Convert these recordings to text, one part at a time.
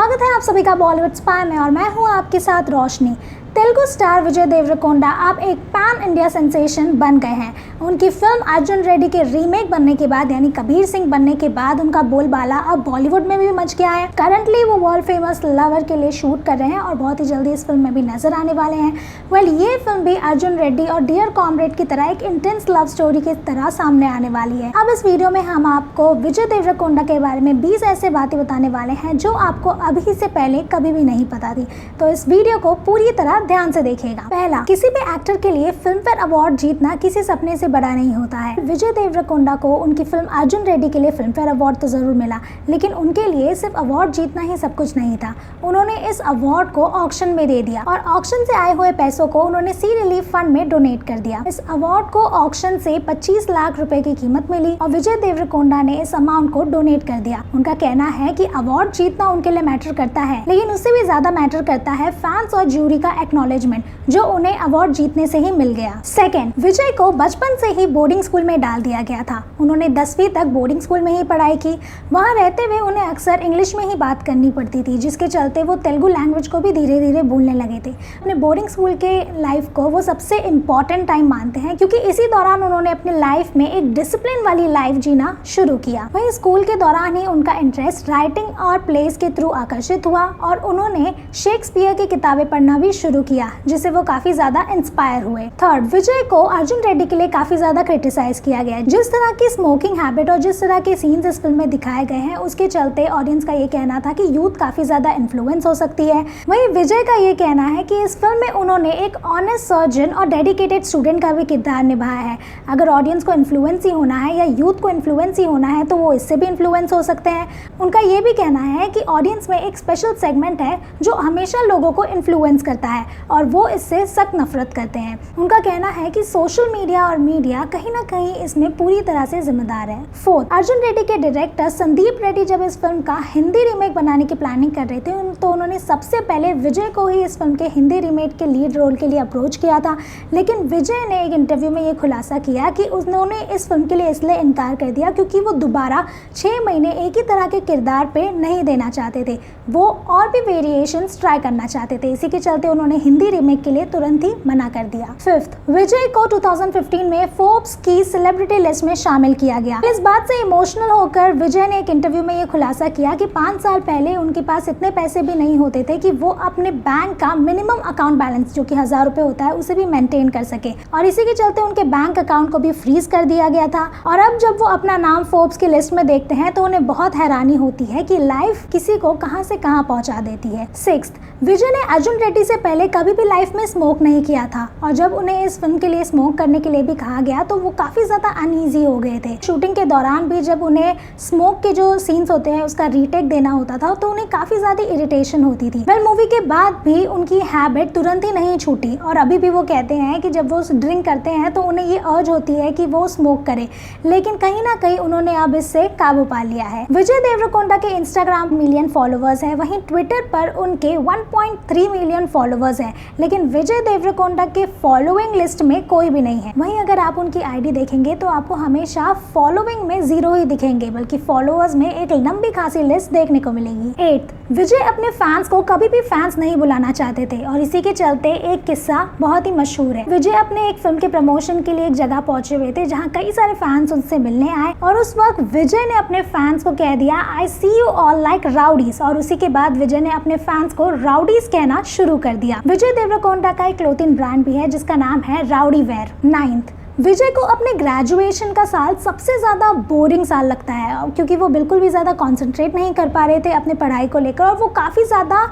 स्वागत है आप सभी का बॉलीवुड स्पाई में और मैं हूं आपके साथ रोशनी। तेलुगु स्टार विजय देवरकोंडा अब एक पैन इंडिया सेंसेशन बन गए हैं। उनकी फिल्म अर्जुन रेड्डी के रीमेक बनने के बाद यानी कबीर सिंह बनने के बाद उनका बोलबाला अब बॉलीवुड में भी मच गया है। करंटली वो वर्ल्ड फेमस लवर के लिए शूट कर रहे हैं और बहुत ही जल्दी इस फिल्म में भी नजर आने वाले हैं। ये फिल्म भी अर्जुन रेड्डी और डियर कॉमरेड की तरह एक इंटेंस लव स्टोरी की तरह सामने आने वाली है। अब इस वीडियो में हम आपको विजय देवरकोंडा के बारे में 20 ऐसे बातें बताने वाले हैं जो आपको अभी से पहले कभी भी नहीं पता थी, तो इस वीडियो को पूरी तरह ध्यान से देखिएगा। पहला, किसी भी एक्टर के लिए फिल्म फेयर अवार्ड जीतना किसी सपने से बड़ा नहीं होता है। विजय देवरकोंडा को उनकी फिल्म अर्जुन रेड्डी के लिए फिल्म फेयर अवार्ड तो जरूर मिला, लेकिन उनके लिए सिर्फ अवार्ड जीतना ही सब कुछ नहीं था। उन्होंने इस अवार्ड को ऑक्शन में दे दिया और ऑक्शन से आए हुए पैसों को उन्होंने सी रिलीफ फंड में डोनेट कर दिया। इस अवार्ड को ऑक्शन से 25 लाख रुपए की कीमत मिली और विजय देवरकोंडा ने इस अमाउंट को डोनेट कर दिया। उनका कहना है कि अवार्ड जीतना उनके लिए मैटर करता है, लेकिन उससे भी ज्यादा मैटर करता है फैंस और ज्यूरी का एक्नॉलेजमेंट जो उन्हें अवार्ड जीतने से ही मिल गया। सेकंड, विजय को बचपन से ही बोर्डिंग स्कूल में डाल दिया गया था। उन्होंने 10वीं तक बोर्डिंग स्कूल में ही पढ़ाई की। वहाँ रहते हुए उन्हें अक्सर इंग्लिश में ही बात करनी पड़ती थी, जिसके चलते वो तेलुगु लैंग्वेज को भी धीरे धीरे भूलने लगे थे। अपने बोर्डिंग स्कूल के लाइफ को वो सबसे इम्पोर्टेंट टाइम मानते हैं, क्योंकि इसी दौरान उन्होंने अपनी लाइफ में एक डिसिप्लिन वाली लाइफ जीना शुरू किया। वहीं स्कूल के दौरान ही उनका इंटरेस्ट राइटिंग और प्लेस के थ्रू आकर्षित हुआ और उन्होंने शेक्सपियर की किताबें पढ़ना भी शुरू किया, जिससे वो काफी ज्यादा इंस्पायर हुए। थर्ड, विजय को अर्जुन रेड्डी के लिए काफी ज्यादा क्रिटिसाइज किया गया है। जिस तरह की स्मोकिंग हैबिट और जिस तरह के सीन्स इस फिल्म में दिखाए गए हैं, उसके चलते ऑडियंस का ये कहना था कि यूथ काफी ज्यादा इन्फ्लुएंस हो सकती है। वहीं विजय का ये कहना है कि इस फिल्म में उन्होंने एक ऑनेस्ट सर्जन और डेडिकेटेड स्टूडेंट का भी किरदार निभाया है। अगर ऑडियंस को इन्फ्लुएंस ही होना है या यूथ को इन्फ्लुएंस ही होना है तो वो इससे भी इन्फ्लुएंस हो सकते हैं। उनका ये भी कहना है कि ऑडियंस में एक स्पेशल सेगमेंट है जो हमेशा लोगों को इन्फ्लुएंस करता है और वो इससे सख्त नफरत करते हैं। उनका कहना है कि सोशल मीडिया और मीडिया कहीं ना कहीं इसमें पूरी तरह से जिम्मेदार है। फोर्थ, अर्जुन रेड्डी के डायरेक्टर संदीप रेड्डी जब इस फिल्म का हिंदी रीमेक बनाने की प्लानिंग कर रहे थे तो उन्होंने सबसे पहले विजय को ही इस फिल्म के हिंदी रीमेक के लीड रोल के लिए अप्रोच किया था। लेकिन विजय ने एक इंटरव्यू में ये खुलासा किया कि उन्होंने इस फिल्म के लिए इसलिए इनकार कर दिया क्योंकि वो दोबारा 6 महीने एक ही तरह के किरदार पे नहीं देना चाहते थे। वो और भी वेरिएशंस ट्राई करना चाहते थे। इसी के चलते उन्होंने हिंदी रीमेक के लिए तुरंत ही मना कर दिया। फिफ्थ, विजय को 2015 में फोर्ब्स की सेलिब्रिटी लिस्ट में शामिल किया गया। इस बात से इमोशनल होकर विजय ने एक इंटरव्यू में ये खुलासा किया कि 5 साल पहले उनके पास इतने पैसे भी नहीं होते थे कि वो अपने बैंक का मिनिमम अकाउंट बैलेंस जो कि 1000 रुपए होता है उसे भी मेंटेन कर सके, और इसी के चलते उनके बैंक अकाउंट को भी फ्रीज कर दिया गया था। और अब जब वो अपना नाम फोर्ब्स की लिस्ट में देखते हैं तो उन्हें बहुत हैरानी होती है कि लाइफ किसी को कहां से कहां पहुंचा देती है। सिक्स्थ, विजय ने अर्जुन रेड्डी से पहले कभी भी लाइफ में स्मोक नहीं किया था और जब उन्हें इस फिल्म के लिए स्मोक करने के लिए भी कहा गया तो वो काफी ज्यादा अनईजी हो गए थे। शूटिंग के दौरान भी जब उन्हें स्मोक के जो सीन्स होते हैं उसका रीटेक देना होता था तो उन्हें काफी ज्यादा इरिटेशन होती थी। मूवी के बाद भी उनकी हैबिट तुरंत ही नहीं छूटी और अभी भी वो कहते हैं कि जब वो ड्रिंक करते हैं तो उन्हें ये अर्ज होती है कि वो स्मोक करे, लेकिन कहीं ना कहीं उन्होंने अब इससे काबू पा लिया है। विजय देवरकोंडा के इंस्टाग्राम मिलियन फॉलोअर्स है, वहीं ट्विटर पर उनके 1.3 मिलियन फॉलोअर्स है, लेकिन विजय देवरकोंडा के फॉलोइंग लिस्ट में कोई भी नहीं है। वहीं अगर आप उनकी आईडी देखेंगे तो आपको हमेशा फॉलोइंग में 0 ही दिखेंगे, बल्कि फॉलोअर्स में एक लंबी खासी लिस्ट देखने को मिलेगी। 8, विजय अपने फैंस को कभी भी फैंस नहीं बुलाना चाहते थे और इसी के चलते एक किस्सा बहुत ही मशहूर है। विजय अपने एक फिल्म के प्रमोशन के लिए एक जगह पहुंचे हुए थे जहां कई सारे फैंस उनसे मिलने आए और उस वक्त विजय ने अपने फैंस को कह दिया आई सी यू ऑल लाइक राउडीज, और उसी के बाद विजय ने अपने फैंस को राउडीज कहना शुरू कर दिया। विजय देवरकोंडा का एक क्लोथिंग ब्रांड भी है जिसका नाम है राउडी वेयर। 9th, विजय को अपने ग्रेजुएशन का साल सबसे ज़्यादा बोरिंग साल लगता है क्योंकि वो बिल्कुल भी ज़्यादा कंसंट्रेट नहीं कर पा रहे थे अपने पढ़ाई को लेकर और वो काफ़ी ज़्यादा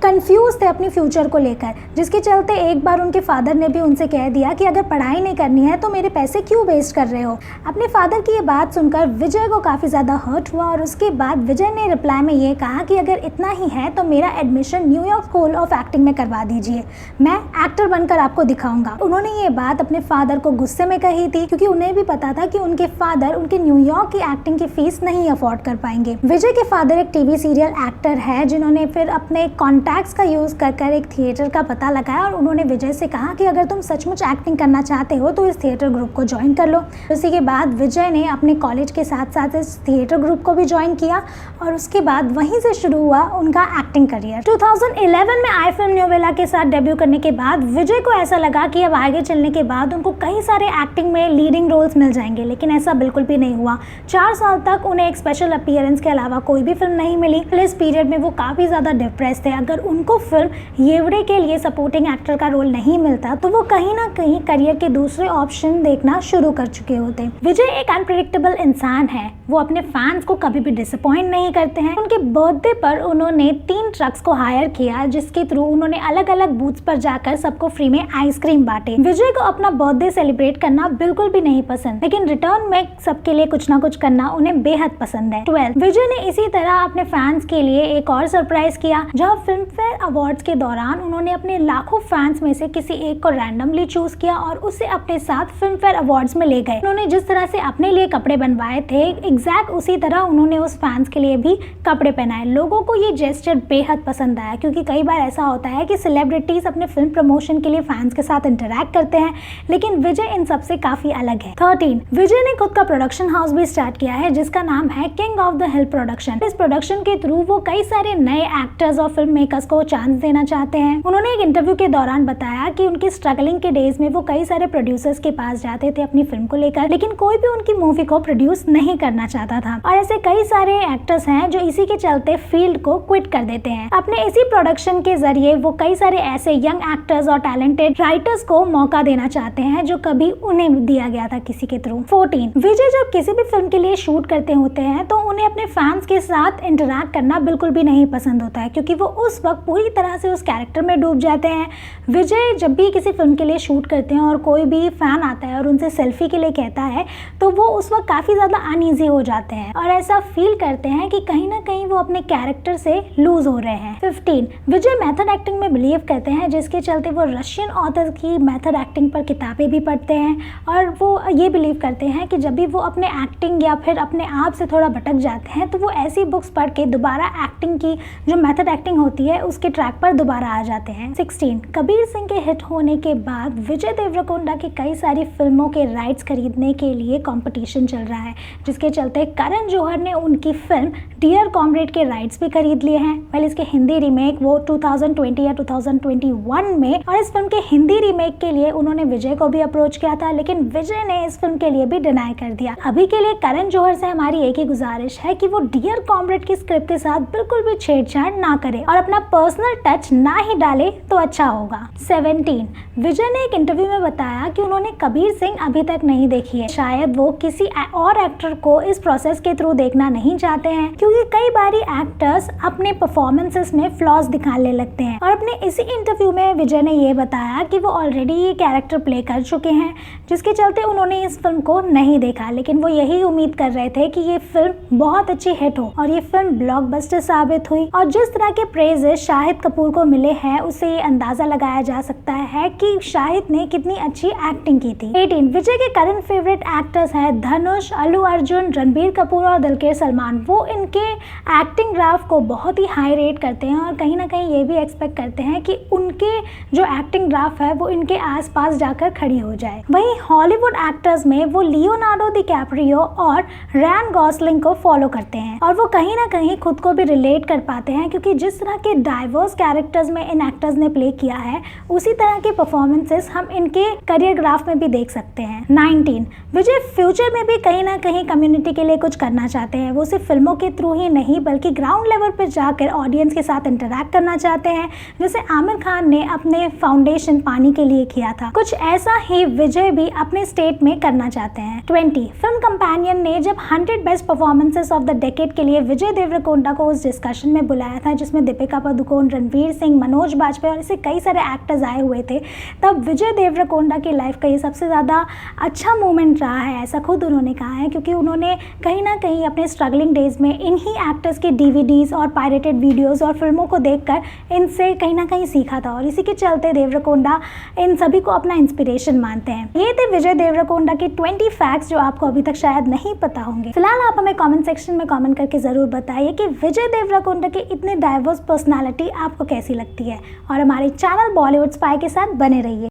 कंफ्यूज थे अपनी फ्यूचर को लेकर, जिसके चलते एक बार उनके फादर ने भी उनसे कह दिया कि अगर पढ़ाई नहीं करनी है तो मेरे पैसे क्यों वेस्ट कर रहे हो। अपने फादर की ये बात सुनकर विजय को काफ़ी ज़्यादा हर्ट हुआ और उसके बाद विजय ने रिप्लाई में ये कहा कि अगर इतना ही है तो मेरा admission New York school of acting में करवा दीजिए, मैं एक्टर बनकर आपको दिखाऊंगा। उन्होंने ये बात अपने फादर को गुस्से में में कही थी, क्योंकि उन्हें भी पता था कि उनके फादर उनके न्यूयॉर्क की एक्टिंग की फीस नहीं अफोर्ड कर पाएंगे। विजय के फादर एक टीवी सीरियल एक्टर है, जिन्होंने फिर अपने कॉन्टैक्ट्स का यूज कर एक थिएटर का पता लगाया और उन्होंने विजय से कहा कि अगर तुम सचमुच एक्टिंग करना चाहते हो तो इस थिएटर ग्रुप को ज्वाइन कर लो। उसी के बाद विजय ने अपने कॉलेज के साथ साथ इस थिएटर ग्रुप को भी ज्वाइन किया और उसके बाद वहीं से शुरू हुआ उनका एक्टिंग करियर। 2011 में आई फिल्म न्यूवेला के साथ डेब्यू करने के बाद विजय को ऐसा लगा कि अब आगे चलने के बाद उनको कई सारे एक्टिंग में लीडिंग रोल्स मिल जाएंगे, लेकिन ऐसा बिल्कुल भी नहीं हुआ। 4 साल तक उन्हें एक स्पेशल अपीयरेंस के अलावा कोई भी फिल्म नहीं मिली। इस पीरियड में वो काफी ज्यादा डिप्रेस थे। अगर उनको फिल्म येवड़े के लिए सपोर्टिंग एक्टर का रोल नहीं मिलता तो वो कहीं ना कहीं करियर के दूसरे ऑप्शन देखना शुरू कर चुके होते। विजय एक अनप्रेडिक्टेबल इंसान है। वो अपने फैंस को कभी भी डिसअपॉइंट नहीं करते हैं। उनके बर्थडे पर उन्होंने 3 ट्रक्स को हायर किया, जिसके थ्रू उन्होंने अलग अलग बूथ्स पर जाकर सबको फ्री में आइसक्रीम बांटे। विजय को अपना बर्थडे सेलिब्रेट करना बिल्कुल भी नहीं पसंद, लेकिन रिटर्न में सबके लिए कुछ ना कुछ करना उन्हें बेहद पसंद है। 12 विजय ने इसी तरह अपने फैंस के लिए एक और सरप्राइज किया, जहां फिल्म फेयर अवार्ड्स के दौरान उन्होंने अपने लाखों फैंस में से किसी एक को रैंडमली चूज किया और उसे अपने साथ फिल्म फेयर अवार्ड्स में ले गए। उन्होंने जिस तरह से अपने लिए कपड़े बनवाए थे, एग्जैक्ट उसी तरह उन्होंने उस फैंस के लिए भी कपड़े पहनाए। लोगों को ये जेस्चर बेहद पसंद आया, क्योंकि कई बार ऐसा होता है कि सेलिब्रिटीज अपने फिल्म प्रमोशन के लिए फैंस के साथ इंटरैक्ट करते हैं, लेकिन विजय इन सब से काफी अलग है। 13 विजय ने खुद का प्रोडक्शन हाउस भी स्टार्ट किया है, जिसका नाम है king of the hill production. इस प्रोडक्शन के थ्रू वो कई सारे नए एक्टर्स और फिल्म मेकर्स को चांस देना चाहते हैं। उन्होंने एक इंटरव्यू के दौरान बताया कि उनकी स्ट्रगलिंग के डेज में वो कई सारे प्रोड्यूसर्स के पास जाते थे अपनी फिल्म को लेकर, लेकिन कोई भी उनकी मूवी को प्रोड्यूस नहीं करना चाहता था। और ऐसे कई सारे एक्टर्स हैं जो इसी के चलते फील्ड को क्विट कर देते हैं। अपने इसी प्रोडक्शन के जरिए वो कई सारे ऐसे यंग एक्टर्स और टैलेंटेड राइटर्स को मौका देना चाहते हैं जो कभी उन्हें दिया गया था किसी के थ्रू। 14 विजय जब किसी भी फिल्म के लिए शूट करते होते हैं तो उन्हें अपने फैंस के साथ इंटरैक्ट करना बिल्कुल भी नहीं पसंद होता है, क्योंकि वो उस वक्त पूरी तरह से उस कैरेक्टर में डूब जाते हैं। विजय जब भी किसी फिल्म के लिए शूट करते हैं और कोई भी फैन आता है और उनसे सेल्फी के लिए कहता है तो वो उस वक्त काफी ज्यादा अनईजी हो जाते हैं और ऐसा फील करते हैं कि कहीं ना कहीं वो अपने कैरेक्टर से लूज हो रहे हैं। 15 विजय मेथड एक्टिंग में बिलीव करते हैं, जिसके चलते वो रशियन ऑथर की मेथड एक्टिंग पर किताबें भी पढ़ते हैं और वो ये बिलीव करते हैं कि जब भी वो अपने एक्टिंग या फिर अपने आप से थोड़ा भटक जाते हैं तो वो ऐसी बुक्स पढ़ के दोबारा एक्टिंग की जो मेथड एक्टिंग होती है उसके ट्रैक पर दोबारा आ जाते हैं। 16 कबीर सिंह के हिट होने के बाद विजय देवरकोंडा की कई सारी फिल्मों के राइट्स खरीदने के लिए कंपटीशन चल रहा है, जिसके चलते करण जौहर ने उनकी फिल्म डियर कॉमरेड के राइट्स भी खरीद लिए हैं। पहले इसके हिंदी रीमेक वो 2020 या 2021 में, और इस फिल्म के हिंदी रीमेक के लिए उन्होंने विजय को भी अप्रोच किया था, लेकिन विजय ने इस फिल्म के लिए भी डिनाई कर दिया। अभी के लिए करण जौहर से हमारी एक ही गुजारिश है कि वो डियर कॉमरेड की स्क्रिप्ट के साथ बिल्कुल भी छेड़छाड़ ना करे और अपना पर्सनल टच ना ही डाले तो अच्छा होगा। 17 विजय ने एक इंटरव्यू में बताया कि उन्होंने कबीर सिंह अभी तक नहीं देखी है। शायद वो किसी और एक्टर को इस प्रोसेस के थ्रू देखना नहीं चाहते हैं, क्योंकि कई बारी एक्टर्स अपने परफॉर्मेंसेस में फ्लॉज दिखाने लगते हैं। और अपने इसी इंटरव्यू में विजय ने ये बताया कि वो ऑलरेडी ये कैरेक्टर प्ले कर चुके हैं, जिसके चलते उन्होंने इस फिल्म को नहीं देखा, लेकिन वो यही उम्मीद कर रहे थे कि ये फिल्म बहुत अच्छी हिट हो और ये फिल्म ब्लॉकबस्टर साबित हुई। और जिस तरह के प्रेजेस शाहिद कपूर को मिले हैं उससे ये अंदाजा लगाया जा सकता है कि शाहिद ने कितनी अच्छी एक्टिंग की थी। 18 विजय के करंट फेवरेट एक्टर्स हैं धनुष, अल्लू अर्जुन, रणबीर कपूर और दिलकर सलमान। वो इनके एक्टिंग ग्राफ को बहुत ही हाई रेट करते हैं और कहीं ना कहीं ये भी एक्सपेक्ट करते हैं कि उनके जो एक्टिंग ग्राफ है वो इनके आसपास जाकर खड़ी हो जाए। वहीं हॉलीवुड एक्टर्स में वो लियोनार्डो डिकैप्रियो और रायन गॉसलिंग को फॉलो करते हैं और वो कहीं ना कहीं खुद को भी रिलेट कर पाते हैं, क्योंकि जिस तरह के डाइवर्स कैरेक्टर्स में इन एक्टर्स ने प्ले किया है उसी तरह के परफॉर्मेंसेस हम इनके करियर ग्राफ में भी देख सकते हैं। 19 विजय फ्यूचर में भी कहीं ना कहीं कम्युनिटी के लिए कुछ करना चाहते हैं। वो सिर्फ फिल्मों के थ्रू ही नहीं बल्कि ग्राउंड लेवल पर जाकर ऑडियंस के साथ इंटरैक्ट करना चाहते हैं, जैसे आमिर खान ने अपने फाउंडेशन पानी के लिए किया था। कुछ ऐसा ही विजय भी अपने स्टेट में करना चाहते हैं। 20 फिल्म कंपेनियन ने जब 100 best performances of the decade के लिए विजय देवरकोंडा को उस डिस्कशन में बुलाया था, जिसमें दीपिका पादुकोण, रणवीर सिंह, मनोज बाजपेयी और ऐसे कई सारे एक्टर्स आए हुए थे, तब विजय देवरकोंडा की लाइफ का ये सबसे ज़्यादा अच्छा मोमेंट रहा है, ऐसा खुद उन्होंने कहा है, क्योंकि उन्होंने कहीं ना कहीं अपने स्ट्रगलिंग डेज में इन्हीं एक्टर्स की DVDs और पायरेटेड वीडियोस और फिल्मों को देखकर इनसे कहीं ना कहीं सीखा था और इसी के चलते देवरकोंडा इन सभी को अपना इंस्पिरेशन मानते हैं। ये थे विजय देवरकोंडा के 20 फैक्ट्स जो आपको अभी तक शायद नहीं पता होंगे। फिलहाल आप हमें कमेंट सेक्शन में कमेंट करके जरूर बताइए कि विजय देवरकोंडा की इतनी डाइवर्स पर्सनालिटी आपको कैसी लगती है और हमारे चैनल बॉलीवुड स्पाई के साथ बने रहिए।